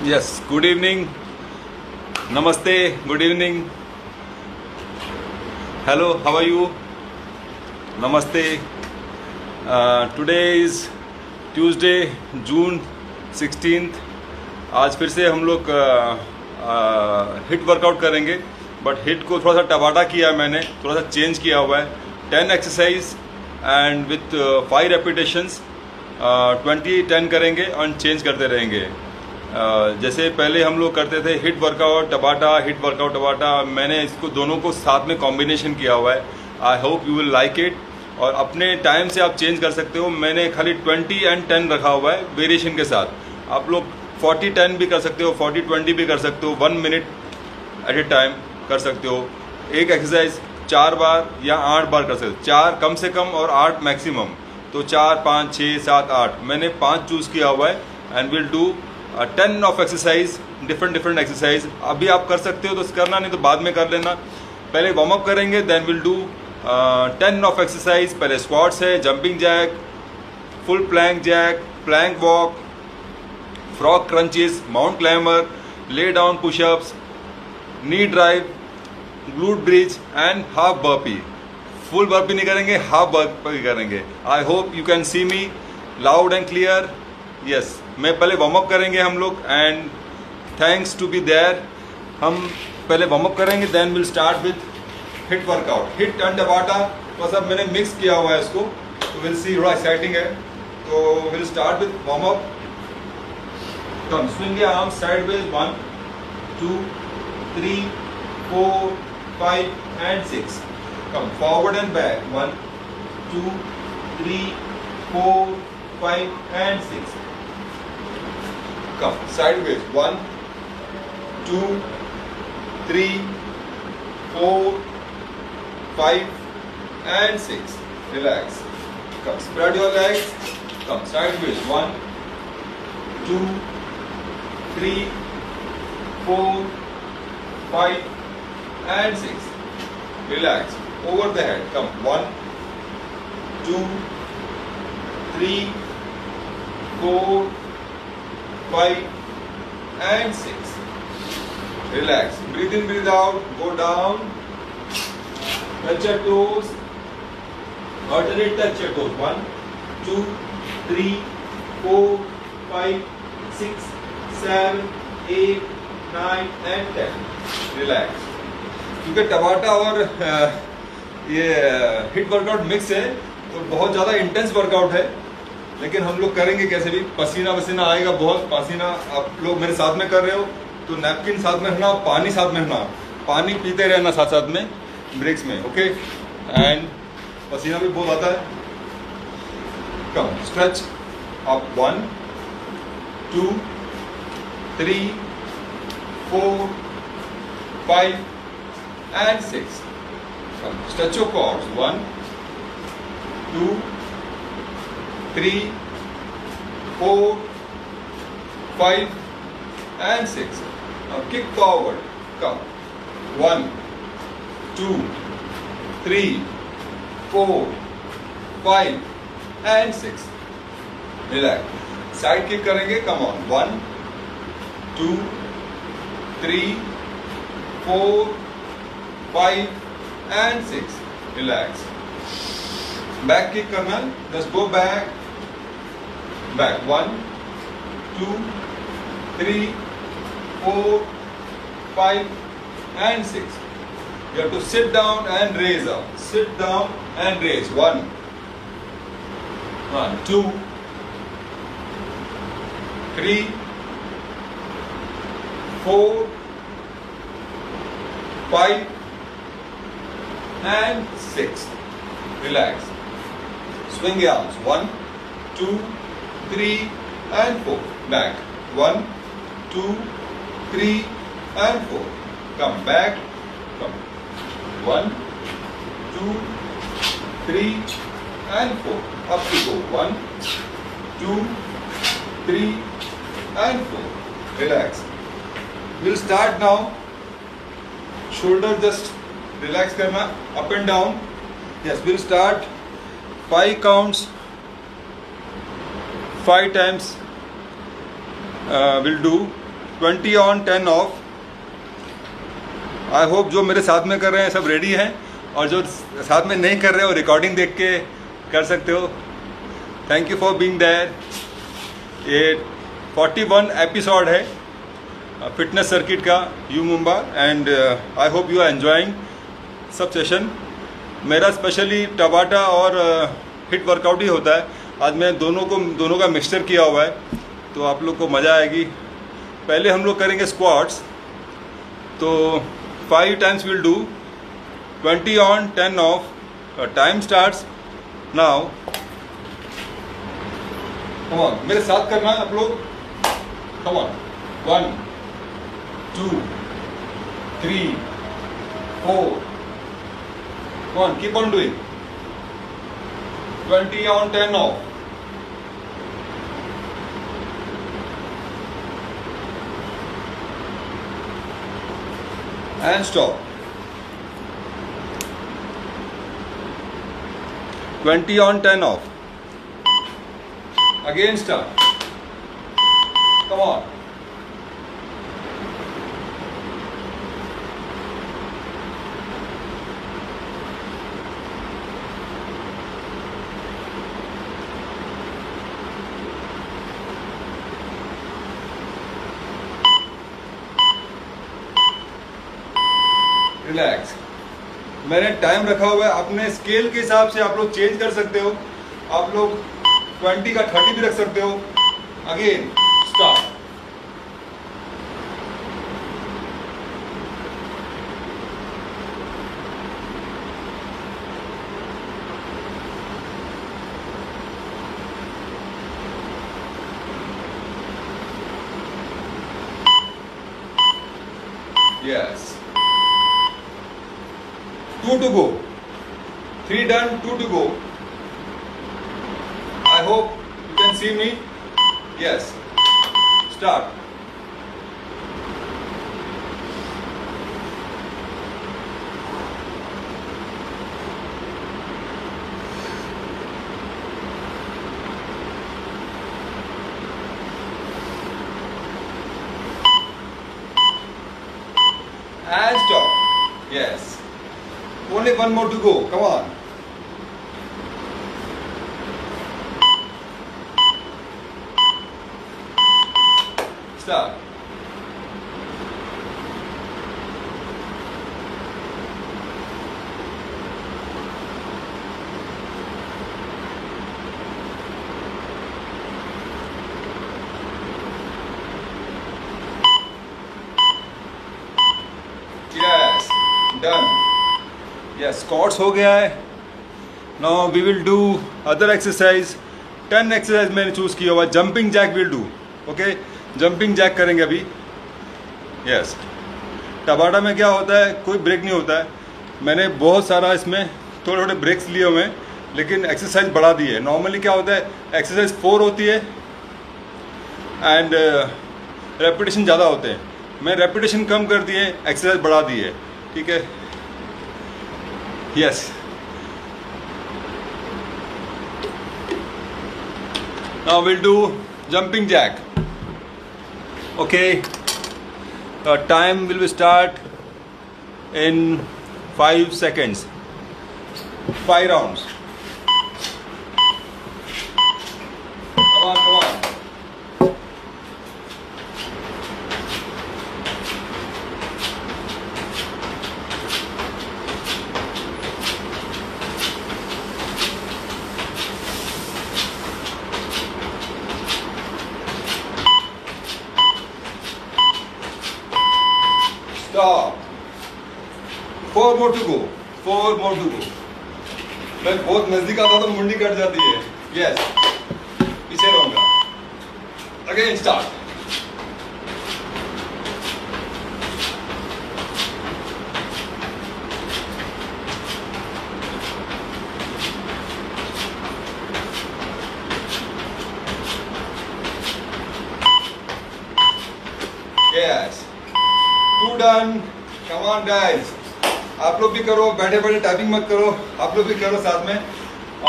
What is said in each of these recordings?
Yes, good evening. Namaste, good evening. Hello, how are you? Namaste. Today is Tuesday, June 16th. आज फिर से हम लोग hit workout करेंगे, बट हिट को थोड़ा सा टबाटा किया है मैंने, थोड़ा सा चेंज किया हुआ है. 10 एक्सरसाइज एंड विथ 5 रेपिटेशंस. 20-10 करेंगे और चेंज करते रहेंगे. जैसे पहले हम लोग करते थे हिट वर्कआउट टबाटा, हिट वर्कआउट टबाटा. मैंने इसको दोनों को साथ में कॉम्बिनेशन किया हुआ है. I hope you will like it. और अपने टाइम से आप चेंज कर सकते हो. मैंने खाली 20 and 10 रखा हुआ है वेरिएशन के साथ. आप लोग 40-10 भी कर सकते हो, 40-20 भी कर सकते हो, 1 मिनट एट ए टाइम कर सकते हो. एक एक्सरसाइज 4 बार या 8 बार कर सकते हो. 4 कम से कम और 8 मैक्सिमम. तो 4, 5, 6, 7, 8 मैंने 5 चूज़ किया हुआ है. And will do 10 of exercise, different exercise. अभी आप कर सकते हो तो करना, नहीं तो बाद में कर लेना. पहले वार्म अप करेंगे, then will do 10 of exercise. पहले स्क्वाट्स है, jumping jack, full plank jack, plank walk, frog crunches, mount climber, lay down pushups, knee drive, glute bridge and half burpee. Full burpee नहीं करेंगे, half burpee करेंगे. I hope you can see me loud and clear. Yes, मैं पहले warm up करेंगे हम लोग. And thanks to be there. हम पहले वार्म अप करेंगे, then will start with HIIT workout. HIIT and Tabata बस अब मैंने मिक्स किया हुआ है इसको, तो विल सी. थोड़ा एक्साइटिंग है. तो will start with warm up. Come, swing your arms sideways. 1, 2, 3, 4, 5 and 6. Come forward and back. 1, 2, 3, 4, 5 and 6. Come sideways. 1, 2, 3, 4, 5 and 6. Relax. Come spread your legs. Come sideways. 1, 2, 3, 4, 5 and 6. Relax. Over the head. Come. 1, 2, 3, 4, 5 and 6. Relax. Breathe in, breathe out. Go down. Touch your toes. Alternate touch your toes. 1, 2, 3, 4, 5, 6, 7, 8, 9 and 10. Relax. क्योंकि टबाटा और ये hit workout mix है, तो बहुत ज़्यादा intense workout है. लेकिन हम लोग करेंगे कैसे भी. पसीना वसीना आएगा बहुत. पसीना आप लोग मेरे साथ में कर रहे हो तो नैपकिन साथ में रखना, पानी साथ में रखना, पानी पीते रहना साथ साथ में ब्रेक्स में. ओके. एंड पसीना भी बहुत आता है. कम, stretch up. 1, 2, 3, 4, 5 and 6. Come, stretch your quads. 1, 2, 3, 4, 5 and 6. Now kick forward. Come. 1, 2, 3, 4, 5 and 6. Relax. Side kick करेंगे. Come on. 1, 2, 3, 4, 5 and 6. Relax. Back kick करना. Just go back. Back. 1, 2, 3, 4, 5 and 6. You have to sit down and raise up. Sit down and raise. 1, 2, 3, 4, 5 and 6. Relax. Swing your arms. 1, 2, 3 and 4. Back. 1, 2, 3 and 4. Come back. Come. 1, 2, 3 and 4. Up you go. 1, 2, 3 and 4. Relax. We'll start now. Shoulder just relax करना. Up and down. Yes, we'll start 5 counts, 5 times we'll do 20 on 10 of. I hope जो मेरे साथ में कर रहे हैं सब ready हैं, और जो साथ में नहीं कर रहे हो रिकॉर्डिंग देख के कर सकते हो। Thank you for being there. ये 41 एपिसोड है फिटनेस सर्किट का U Mumba, and I hope you are enjoying सब सेशन। मेरा स्पेशली टबाटा और हिट वर्कआउट ही होता है। आज मैं दोनों का मिक्सचर किया हुआ है, तो आप लोग को मज़ा आएगी। पहले हम लोग करेंगे स्क्वाट्स, तो 5 times will do 20 on 10 of. Time starts now. Come on, मेरे साथ करना है आप लोग। Come on, 1 2 3 4। Come on, keep on doing. 20 on 10 off. And stop. 20 on 10 off. Again start. Come on. Relax. मैंने टाइम रखा हुआ है, अपने स्केल के हिसाब से आप लोग चेंज कर सकते हो। आप लोग 20 का 30 भी रख सकते हो। Again start. Yes, 2 to go. 3 done, 2 to go. I hope you can see me. Yes. Start. And stop. Yes. Only one more to go. Come on. Start. Yes. Done. Yes, squats हो गया है। Now we will do other exercise. 10 exercise मैंने choose किया हुआ। Jumping jack will do. Okay, jumping jack करेंगे अभी। Yes, टबाटा में क्या होता है, कोई ब्रेक नहीं होता है। मैंने बहुत सारा इसमें थोड़े थोड़े ब्रेक्स लिए हुए हैं, लेकिन एक्सरसाइज बढ़ा दी है। नॉर्मली क्या होता है, एक्सरसाइज 4 होती है एंड रेपिटेशन ज़्यादा होते हैं। मैं रेपिटेशन कम कर दिए, एक्सरसाइज बढ़ा दी है। ठीक है। Yes. Now we'll do jumping jack. Okay. The time will start in 5 seconds. 5 rounds. Come on, come on. Stop. 4 more to go. 4 more to go. मैं बहुत नजदीक आता तो मुंडी कट जाती है। Yes. पीछे रहूंगा। Again start. Yes. 2 done. Come on guys. आप लोग भी करो, बैठे बैठे टाइपिंग मत करो, आप लोग भी करो साथ में।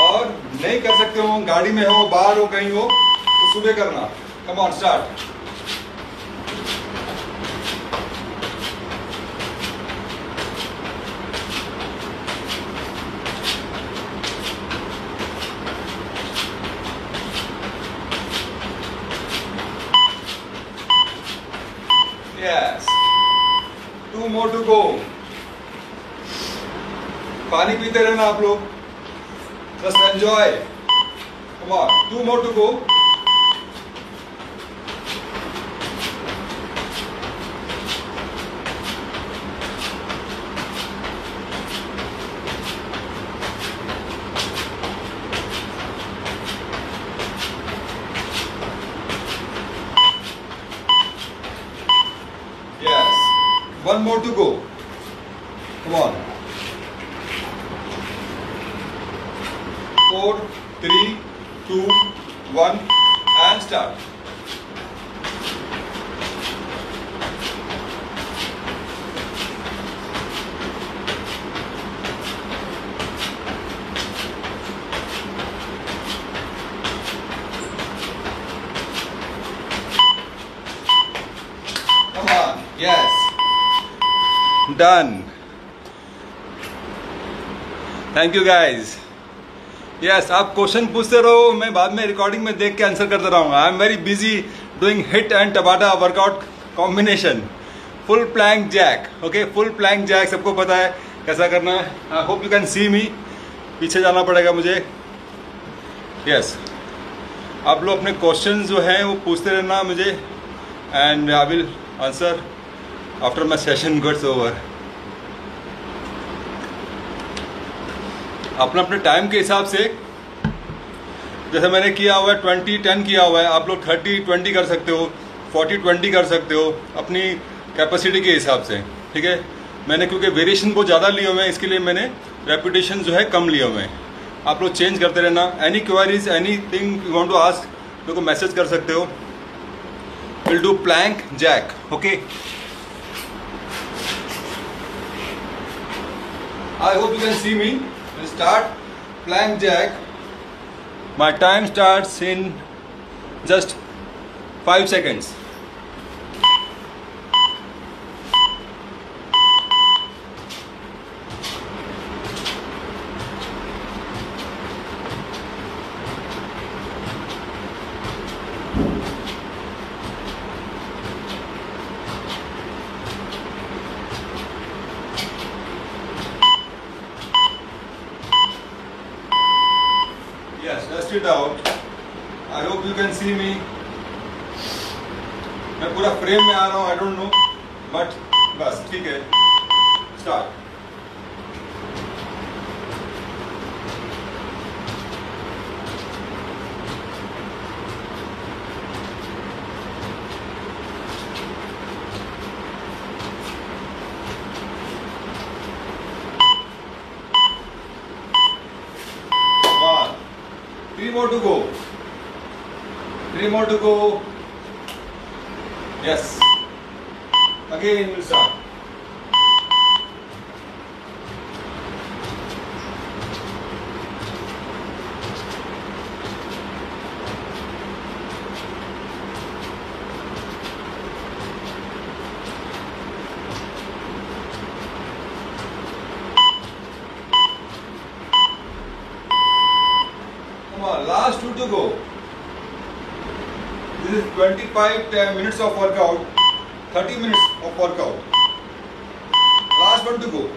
और नहीं कर सकते हो, गाड़ी में हो, बाहर हो, कहीं हो, तो सुबह करना। Come on start. Yes. 2 more to go. पानी पीते रहना आप लोग. Just enjoy. Come on. 2 more to go. Yes. 1 more to go. Come on. 4, 3, 2, 1 and start. Come on. Yes. Done. Thank you guys. Yes आप क्वेश्चन पूछते रहो, मैं बाद में रिकॉर्डिंग में देख के आंसर करता रहूँगा. I am very busy doing HIIT and Tabata workout combination. Full plank jack. Okay, full plank jack सबको पता है कैसा करना है. I hope you can see me. पीछे जाना पड़ेगा मुझे. यस आप लोग अपने क्वेश्चन जो हैं वो पूछते रहना मुझे, and I will answer after my session gets over. अपने अपने टाइम के हिसाब से, जैसे मैंने किया हुआ है 20-10 किया हुआ है, आप लोग 30-20 कर सकते हो, 40-20 कर सकते हो अपनी कैपेसिटी के हिसाब से. ठीक है, मैंने क्योंकि वेरिएशन बहुत ज़्यादा लिए हुए हैं इसके लिए मैंने रेपिटेशन जो है कम लिए हुए हैं. आप लोग चेंज करते रहना. Any queries, anything you want to ask, मेरे को मैसेज कर सकते हो. Will do plank jack. Okay, I hope you can see me. Start plank jack. My time starts in just 5 seconds. Yes, rest it out. I hope you can see me. मैं पूरा frame में आ रहा हूँ, I don't know, but बस ठीक है. Start. One. 3 more to go. 3 more to go. Yes. Again we'll start. Last 2 to go. This is 25 minutes of workout, 30 minutes of workout. Last 1 to go.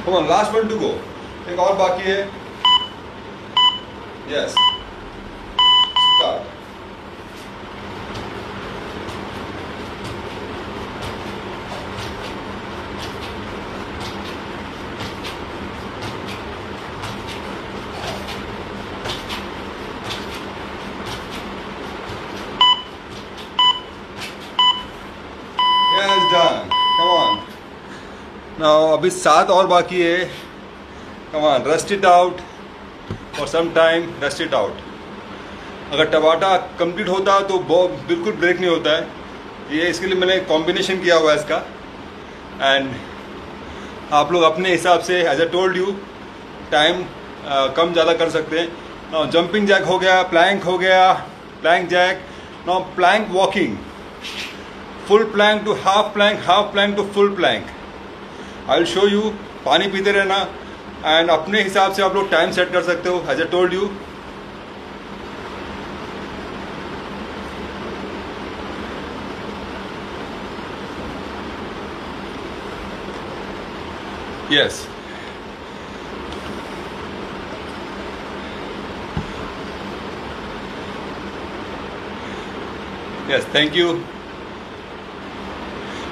Come on, last 1 to go. एक और बाकी है. Yes. Start. Yes, done. Come on. Now अभी 7 और बाकी है. Come on, rest it out for some time. Rest it out. अगर टबाटा complete होता तो बिल्कुल ब्रेक नहीं होता है. ये इसके लिए मैंने कॉम्बिनेशन किया हुआ है इसका. एंड आप लोग अपने हिसाब से, as I told you, time कम ज़्यादा कर सकते हैं। नाउ जंपिंग जैक हो गया, प्लैंक हो गया, plank jack. Now plank walking, full plank to half plank to full plank. I will show you. पानी पीते रहना एंड अपने हिसाब से आप लोग टाइम सेट कर सकते हो, as I told you. Yes. Yes, thank you.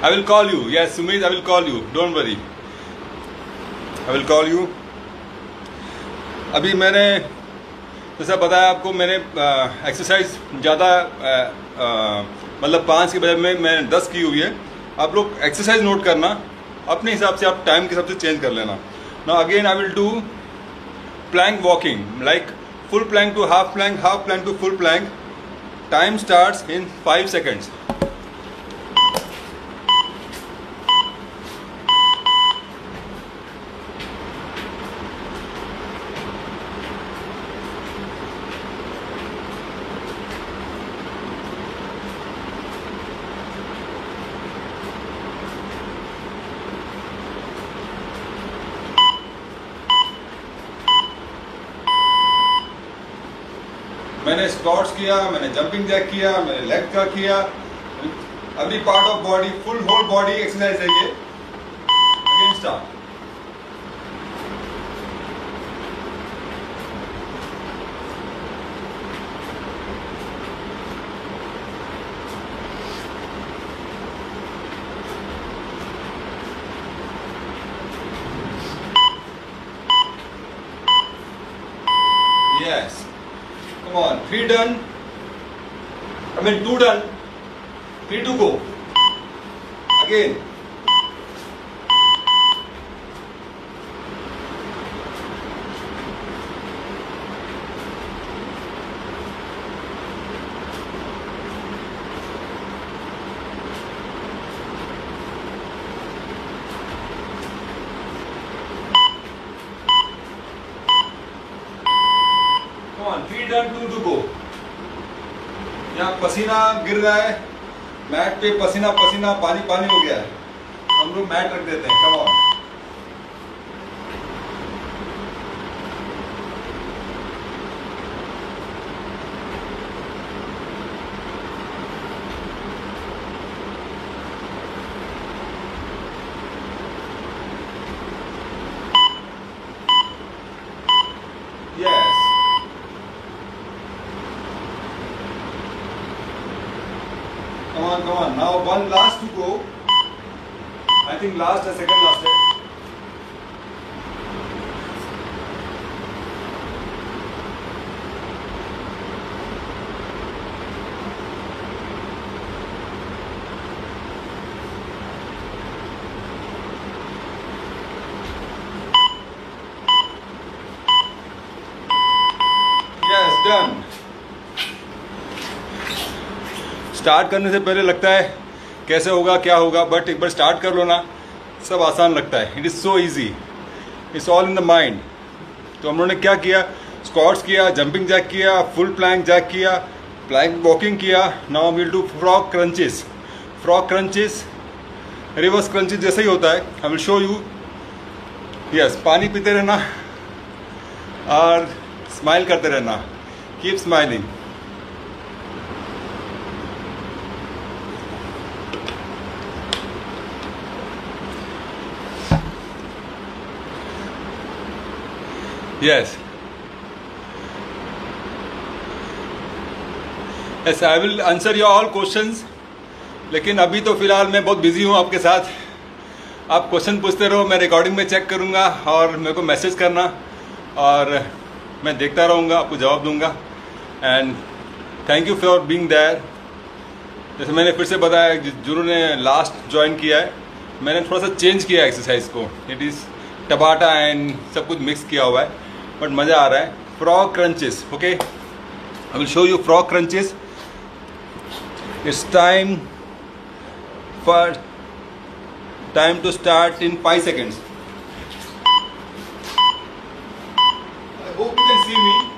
I will call you. Yes, Sumit, I will call you. Don't worry. I will call you. अभी मैंने जैसा बताया आपको, मैंने एक्सरसाइज ज़्यादा मतलब 5 के बजाय में मैंने 10 की हुई है। आप लोग एक्सरसाइज नोट करना, अपने हिसाब से आप टाइम के हिसाब से चेंज कर लेना। Now again I will do plank walking, like full plank to half plank to full plank. Time starts in 5 seconds. मैंने स्क्वाट्स किया, मैंने जंपिंग जैक किया, मैंने लेग का किया। अभी part of body, full whole body exercise है ये। Again start. Yes. Come on, 3 done. I mean 2 done. 3 to go. Again. Come on, 3 done, 2 to go. यहाँ पसीना गिर रहा है मैट पे, पसीना पसीना पानी पानी हो गया है, हम लोग मैट रख देते हैं। Come on. Yes. Come on, come on. Now one last to go. I think last or second last है. Yes, done. स्टार्ट करने से पहले लगता है कैसे होगा क्या होगा, बट एक बार स्टार्ट कर लो ना, सब आसान लगता है। It is so easy, it's all in the mind. तो हम लोगों ने क्या किया, स्क्वाट्स किया, जंपिंग जैक किया, फुल प्लैंक जैक किया, प्लैंक वॉकिंग किया। Now will do frog crunches. Frog crunches reverse crunches जैसा ही होता है। I will show you. Yes, पानी पीते रहना और स्माइल करते रहना। Keep smiling. Yes. Yes, I will answer your all questions. लेकिन अभी तो फिलहाल मैं बहुत बिजी हूँ आपके साथ। आप क्वेश्चन पूछते रहो, मैं रिकॉर्डिंग में चेक करूँगा और मेरे को मैसेज करना और मैं देखता रहूँगा, आपको जवाब दूँगा। And thank you for being there. जैसे मैंने फिर से बताया, जिन्होंने लास्ट ज्वाइन किया है, मैंने थोड़ा सा चेंज किया एक्सरसाइज को। इट इज़ टबाटा एंड सब कुछ मिक्स किया हुआ है, बट मज़ा आ रहा है। Frog crunches, okay, I will show you frog crunches. It's time to start in 5 seconds. see me?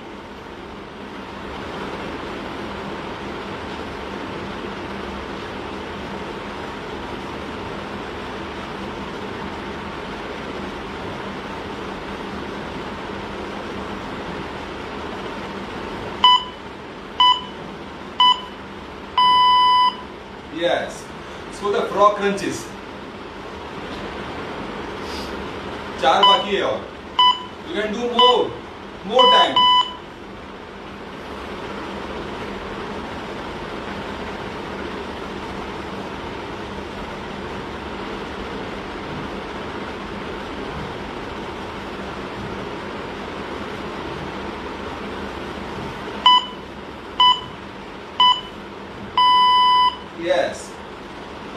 Yes. So the frog crunches. 4 बाकी है और. You can do more time. Yes.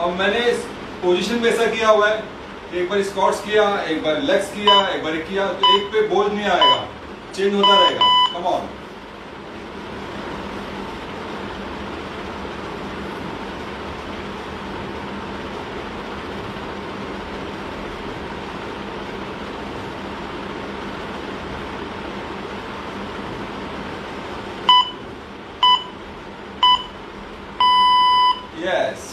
अब मैंने इस पोजीशन में ऐसा किया हुआ है, एक बार स्क्वाट्स किया, एक बार लेग्स किया, एक बार किया, तो एक पे बोझ नहीं आएगा, चेंज होता रहेगा. Come on. Yes.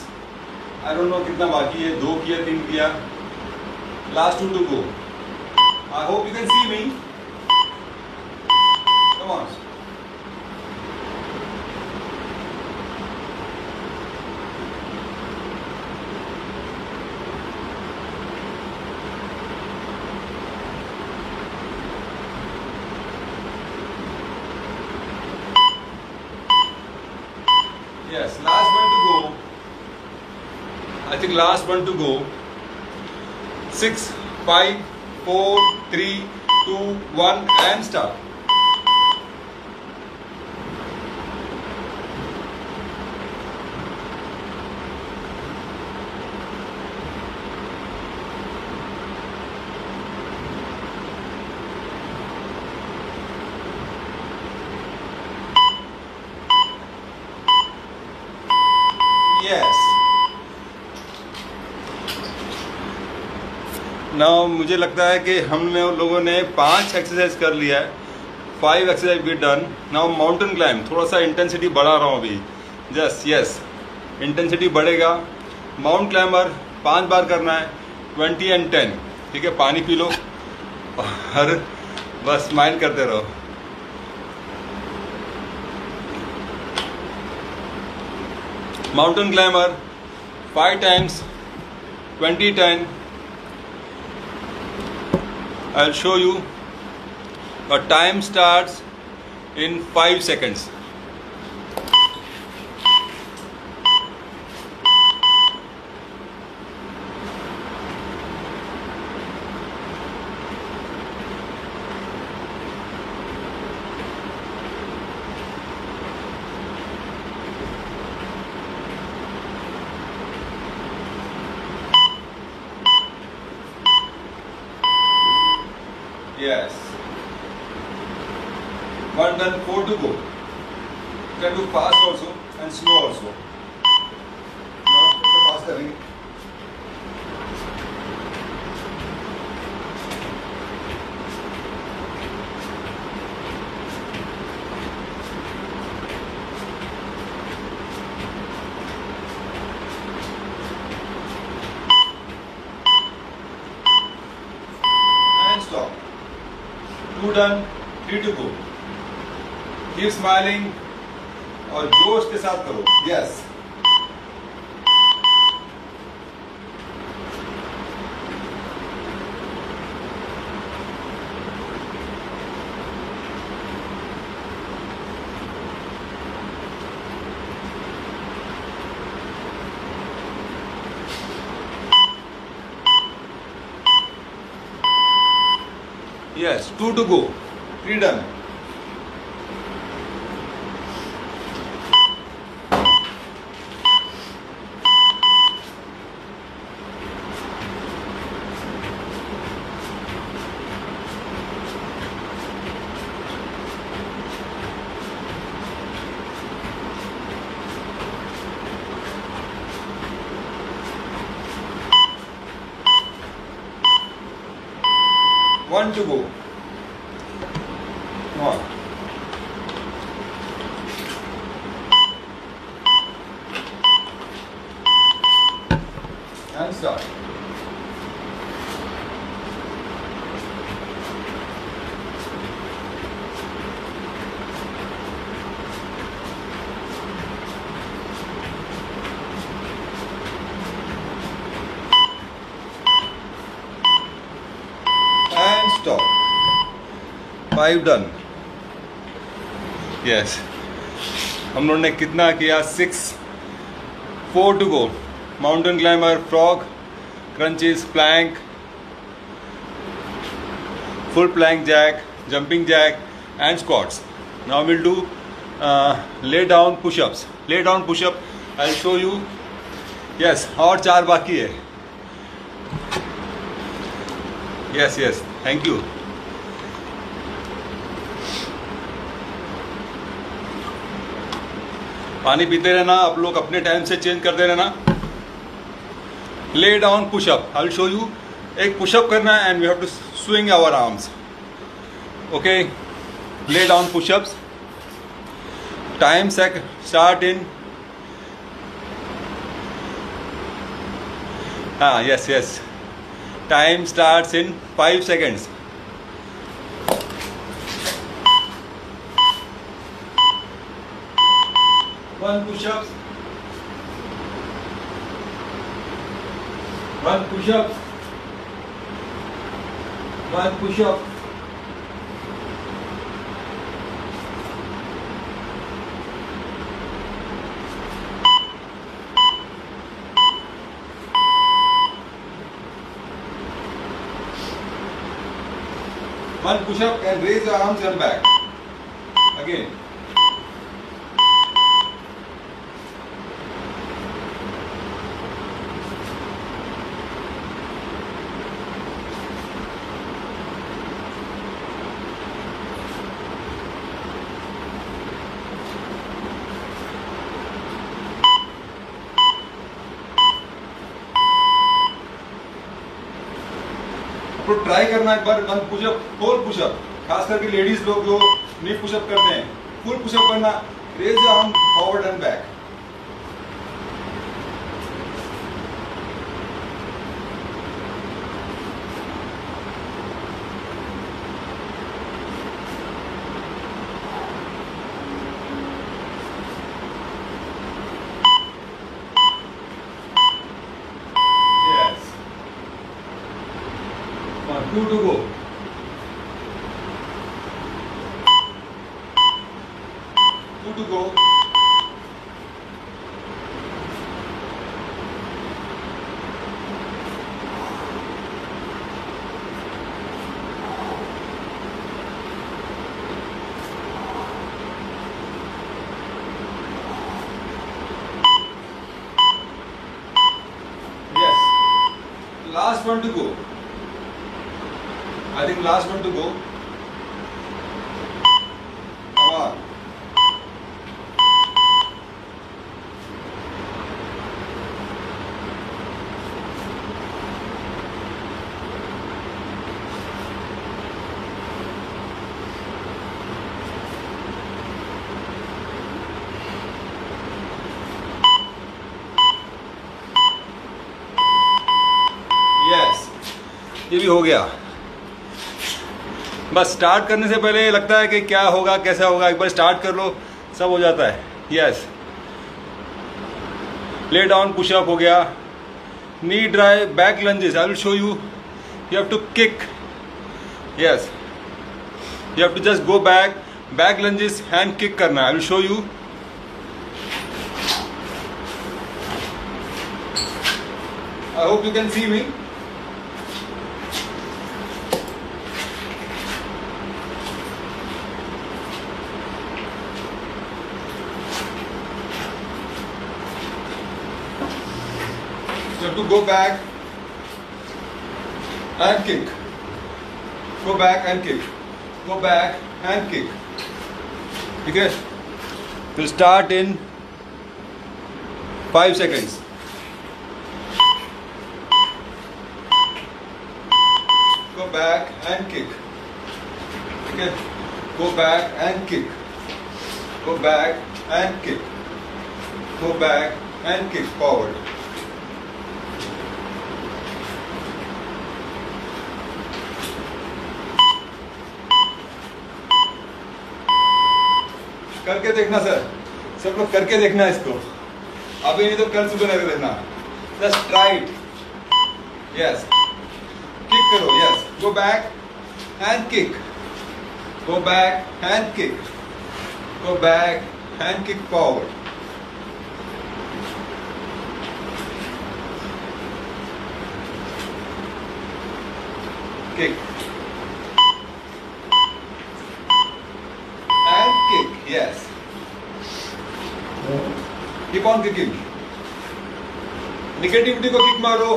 I don't know कितना बाकी है, 2 किया, 3 किया. Last 2 to go. I hope you can see me. Come on. Yes, last one to go. I think last one to go. 6, 5, 4, 3, 2, 1 and start. Yes. Now मुझे लगता है कि हम लोगों ने 5 एक्सरसाइज कर लिया है. 5 exercise be done. Now mountain climb, थोड़ा सा इंटेंसिटी बढ़ा रहा हूँ अभी. यस इंटेंसिटी बढ़ेगा. माउंट क्लाइंबर 5 बार करना है, 20 and 10. ठीक है, पानी पी लो और बस स्माइल करते रहो. Mountain climber 5 times, 20, 10. I'll show you. The time starts in 5 seconds. Yes. 1 done, 4 to go. You can do fast also and slow also. Now fast करेंगे. And stop. 2 done, 3 to go. Keep smiling और जोश के साथ करो. Yes. Yes, 2 to go. 3 done. One to go. Come on. and start. And stop. 5 done. Yes. हम लोगों ने कितना किया? 6. 4 to go. Mountain climber, frog, crunches, plank, full plank jack, jumping jack, and squats. Now we'll do lay down push-ups. Lay down push-up. I'll show you. Yes. और 4 बाकी है. Yes, yes. Thank you. पानी पीते रहना, आप लोग अपने time से चेंज करते रहना. Lay down pushup. I will show you. एक पुशअप करना है and we have to swing our arms. Okay. Lay down pushups. Time start in. हाँ, yes yes. Time starts in 5 seconds. One push-up. One push-up. One push-up. One push-up and raise your arms and back. Again. तो try करना एक बार. One pushup, 4 pushup. खास करके ladies लोग जो नी pushup करते हैं, फुल पुशअप करना. Raise your arm forward and back. Yes. 2 to go. 2 to go. Yes. Last one to go. I think last one to go. Come on. Yes. ये भी हो गया. बस स्टार्ट करने से पहले लगता है कि क्या होगा कैसा होगा. एक बार स्टार्ट कर लो, सब हो जाता है. यस. ले डाउन पुशअप हो गया. Knee drive, back lunges. I will show you. You have to kick. Yes. You have to just go back. Back lunges hand kick करना. आई विल शो यू. See hope you can see मी. You have to go back and kick. Go back and kick. Go back and kick. Okay? We'll start in 5 seconds. Go back and kick. Okay? Go back and kick. Go back and kick. Go back and kick forward. करके देखना sir, सब लोग करके देखना इसको, अभी नहीं तो कल सुबह करके देखना। Just try it. Yes, kick करो। Yes, go back and kick, go back and kick, go back and kick forward. Kick and kick. Yes. Keep on kicking. Negativity को kick मारो.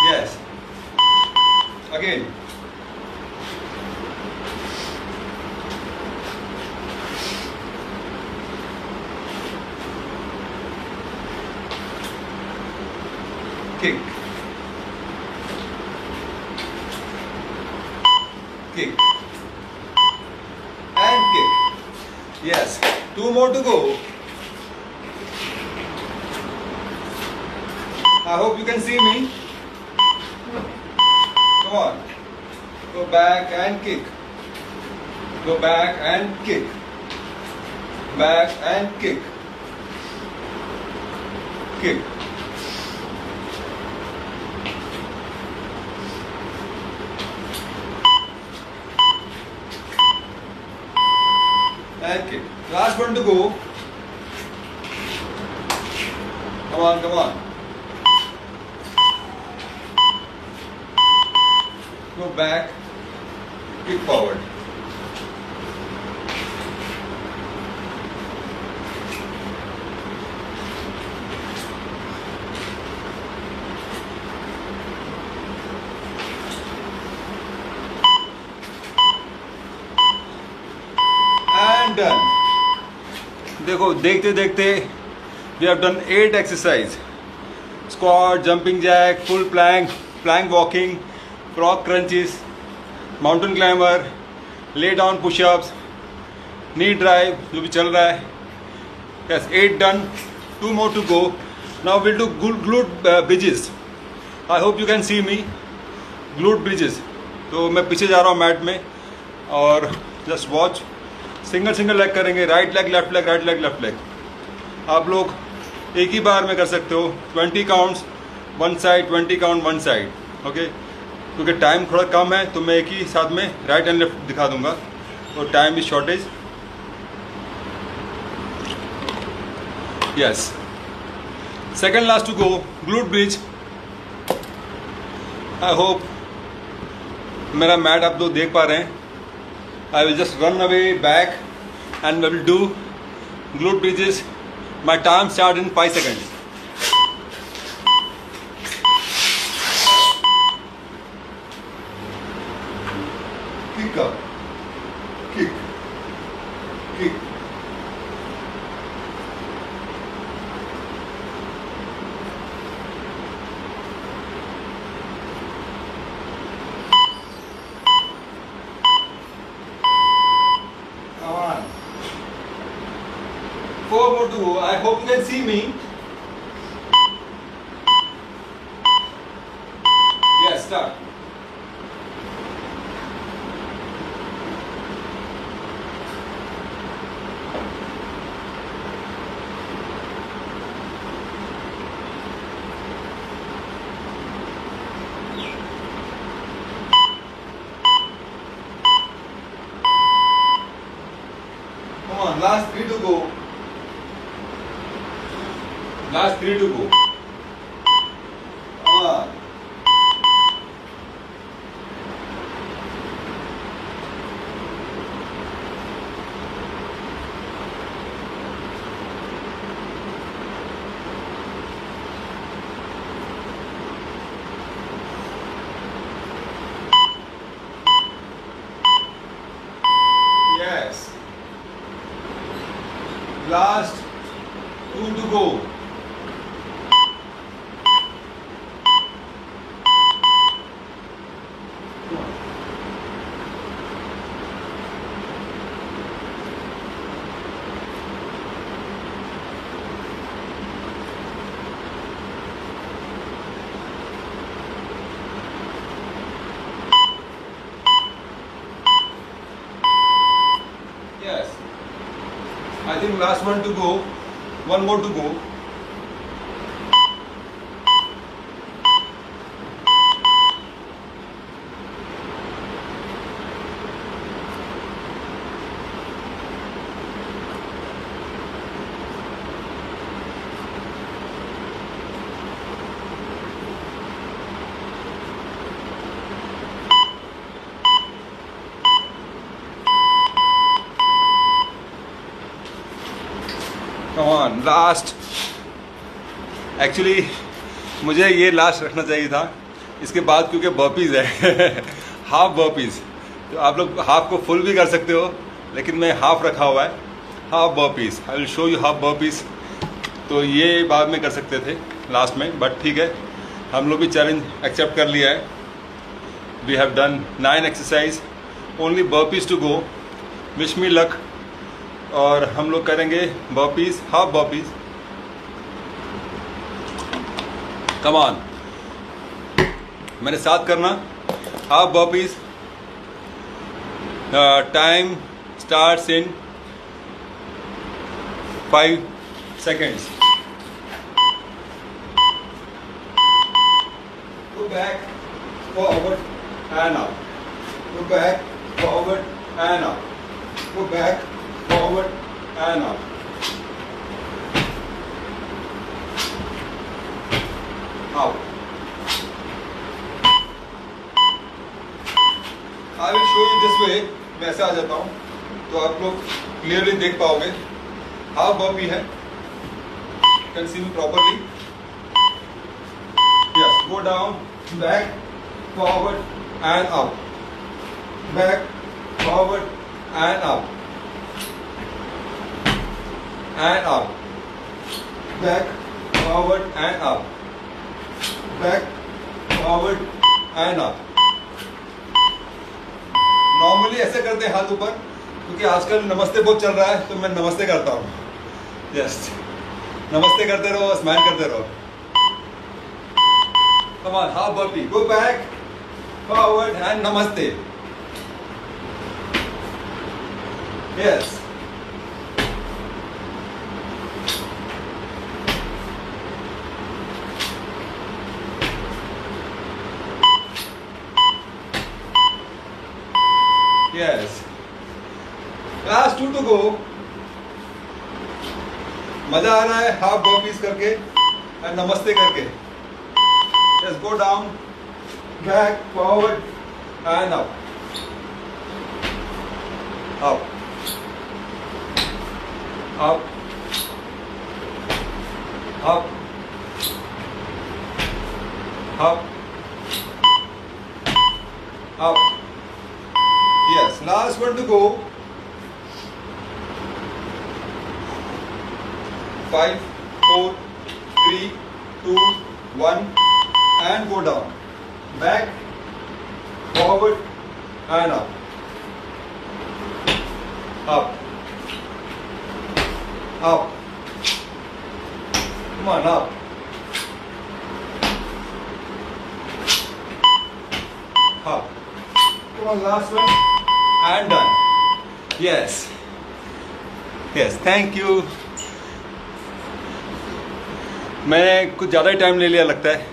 Yes. Again. Kick. Kick and kick. Yes, 2 more to go. I hope you can see me. Come on, go back and kick, go back and kick, back and kick, kick. And kick. Last one to go. Come on, come on. Go back, kick forward. And done. देखो देखते देखते we have done 8 exercise: squat, jumping jack, full plank, plank walking, frog crunches, mountain climber, lay down push-ups, knee drive जो भी चल रहा है. Yes, 8 done. 2 more to go. Now we'll do glute bridges. I hope you can see me. Glute bridges. तो मैं पीछे जा रहा हूँ मैट में और जस्ट वॉच. सिंगल लेग करेंगे, right leg left leg, right leg left leg. आप लोग एक ही बार में कर सकते हो. 20 counts one side, 20 count one side. Okay, क्योंकि टाइम थोड़ा कम है तो मैं एक ही साथ में राइट एंड लेफ्ट दिखा दूंगा, तो time is shortage. Yes, second last to go, glute bridge. I hope मेरा मैट आप लोग देख पा रहे हैं. I will just run away back and we will do glute bridges. My time start in 5 seconds. Kick up, kick, kick. Come on. 4 more to go. I hope you can see me. Yes, start. Come on, last 3 to go. Last 3 to go. Come on. Yes. Last 2 to go. Yes. I think last one to go. One more to go. Come on, last. Actually मुझे ये last रखना चाहिए था इसके बाद, क्योंकि burpees है. Half burpees. तो आप लोग हाफ को फुल भी कर सकते हो, लेकिन मैं हाफ रखा हुआ है. Half burpees. I will show you half burpees. तो ये बाद में कर सकते थे लास्ट में, बट ठीक है, हम लोग भी चैलेंज एक्सेप्ट कर लिया है. We have done 9 exercise, only burpees to go. Wish me luck. और हम लोग करेंगे burpees, half burpees. Come on, मेरे साथ करना. Half burpees. Time starts in 5 seconds. Go back, forward and up. Go back, forward and up. Go back, forward and up. Out. I will show you this way. मैं ऐसे आ जाता हूँ तो आप लोग क्लियरली देख पाओगे. हाफ बर्पी है. You can see me properly. Yes, go down, back, forward and up. Back, forward and up. And up. Back, forward and up. Back, forward and up. Normally ऐसे करते हैं हाथ ऊपर, क्योंकि आजकल नमस्ते बहुत चल रहा है, तो मैं नमस्ते करता हूँ. यस, नमस्ते करते रहो, स्माइल करते रहो. Come on, half burpee. Go back, forward and नमस्ते. Yes. Yes. Last 2 to go. मजा आ रहा है हाफ बर्पीज करके और नमस्ते करके. Just go down, back, forward and up. Up. Up. Up. Up. Up. Yes, last one to go. 5, 4, 3, 2, 1 and go down. Back, forward and up. Up. Up. Come on, up. Up. Come on, last one. And done. Yes. Yes, thank you. मैंने कुछ ज़्यादा ही time ले लिया लगता है,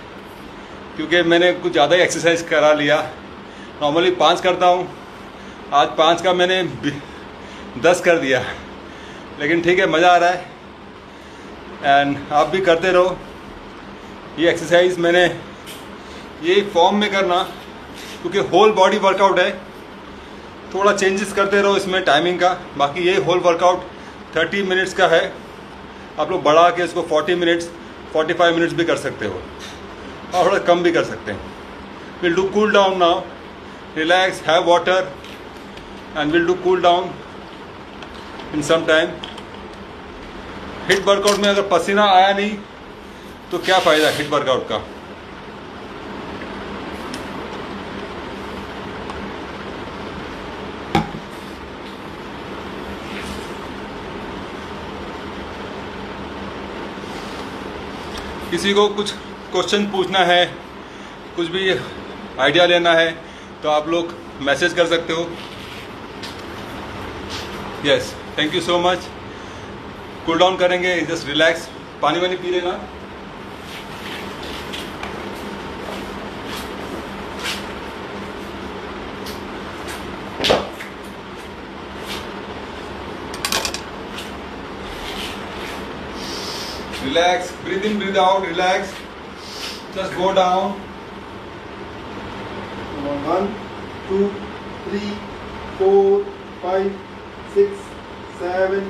क्योंकि मैंने कुछ ज़्यादा ही एक्सरसाइज करा लिया. नॉर्मली 5 करता हूँ, आज 5 का मैंने 10 कर दिया. लेकिन ठीक है, मज़ा आ रहा है. एंड आप भी करते रहो. ये एक्सरसाइज मैंने ये फॉर्म में करना, क्योंकि होल बॉडी वर्कआउट है. थोड़ा चेंजेस करते रहो इसमें टाइमिंग का. बाकी ये होल वर्कआउट 30 मिनट्स का है. आप लोग बढ़ा के इसको 40 मिनट्स 45 मिनट्स भी कर सकते हो, और थोड़ा कम भी कर सकते हैं. Will do cool down now. Relax, have water and will do cool down in some time. HIIT workout में अगर पसीना आया नहीं तो क्या फ़ायदा हिट वर्कआउट का. किसी को कुछ क्वेश्चन पूछना है, कुछ भी आइडिया लेना है, तो आप लोग मैसेज कर सकते हो. Yes, thank you so much. Cool down करेंगे, जस्ट रिलैक्स, पानी वानी पी लेना। Relax, breathe in, breathe out, relax. Just go down. 1, 2, 3, 4, 5, 6, 7,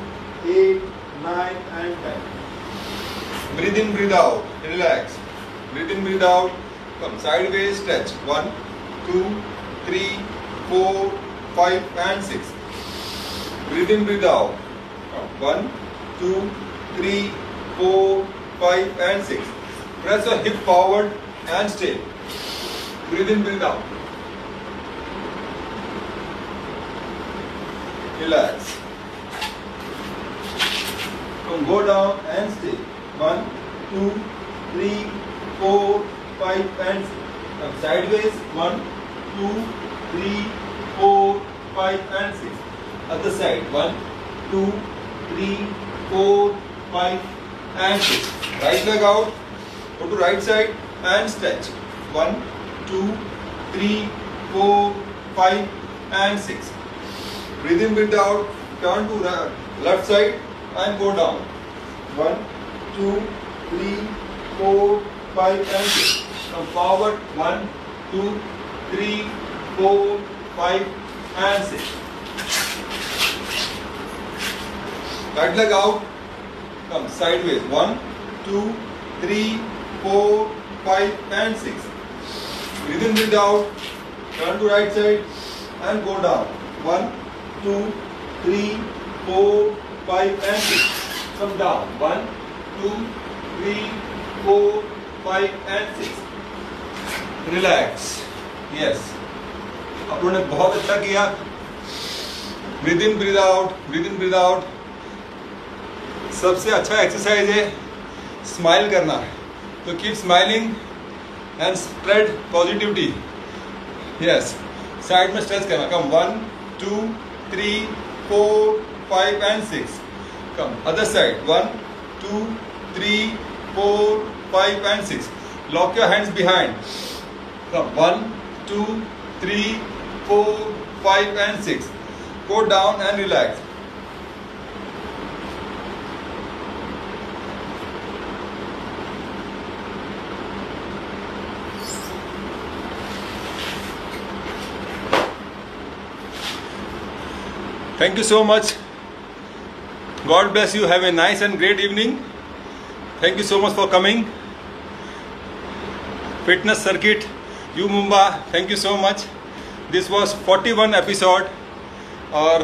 8, 9 and 10. Breathe in, breathe out, relax. Breathe in, breathe out. Come sideways, stretch. 1, 2, 3, 4, 5 and 6. Breathe in, breathe out. Come 1, 2, 3, 4, 5 and 6. Press your hip forward and stay. Breathe in, breathe out. Relax. Come go down and stay. 1, 2, 3, 4, 5 and 6. Come sideways. 1, 2, 3, 4, 5 and 6. Other side. 1, 2, 3, 4, 5 and 6. Right leg out. Go to right side and stretch. 1, 2, 3, 4, 5 and 6. Breathe in, breathe out. Turn to left side and go down. 1, 2, 3, 4, 5 and 6. Come forward. 1, 2, 3, 4, 5 and 6. Right leg out. Come sideways. 1, 2, 3, 4, 5 and 6. Breathe in, breathe out. Turn to right side and go down. 1, 2, 3, 4, 5 and 6. Come down. 1, 2, 3, 4, 5 and 6. Relax. Yes. आप लोगों ने बहुत अच्छा किया. Breathe in, breathe out. Breathe in, breathe out. सबसे अच्छा exercise है smile करना, तो keep smiling and spread positivity. Yes, side में स्ट्रेच करना. कम 1, 2, 3, 4, 5 and 6. Come other side. 1, 2, 3, 4, 5 and 6. Lock your hands behind. Come 1, 2, 3, 4, 5 and 6. Go down and relax. Thank you so much. God bless you. Have a nice and great evening. Thank you so much for coming. Fitness Circuit, U Mumbai. Thank you so much. This was 41 episode. और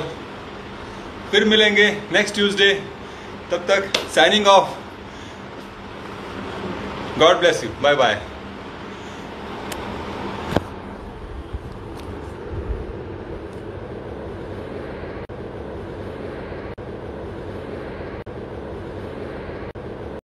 फिर मिलेंगे next Tuesday. तब तक signing off. God bless you. Bye bye.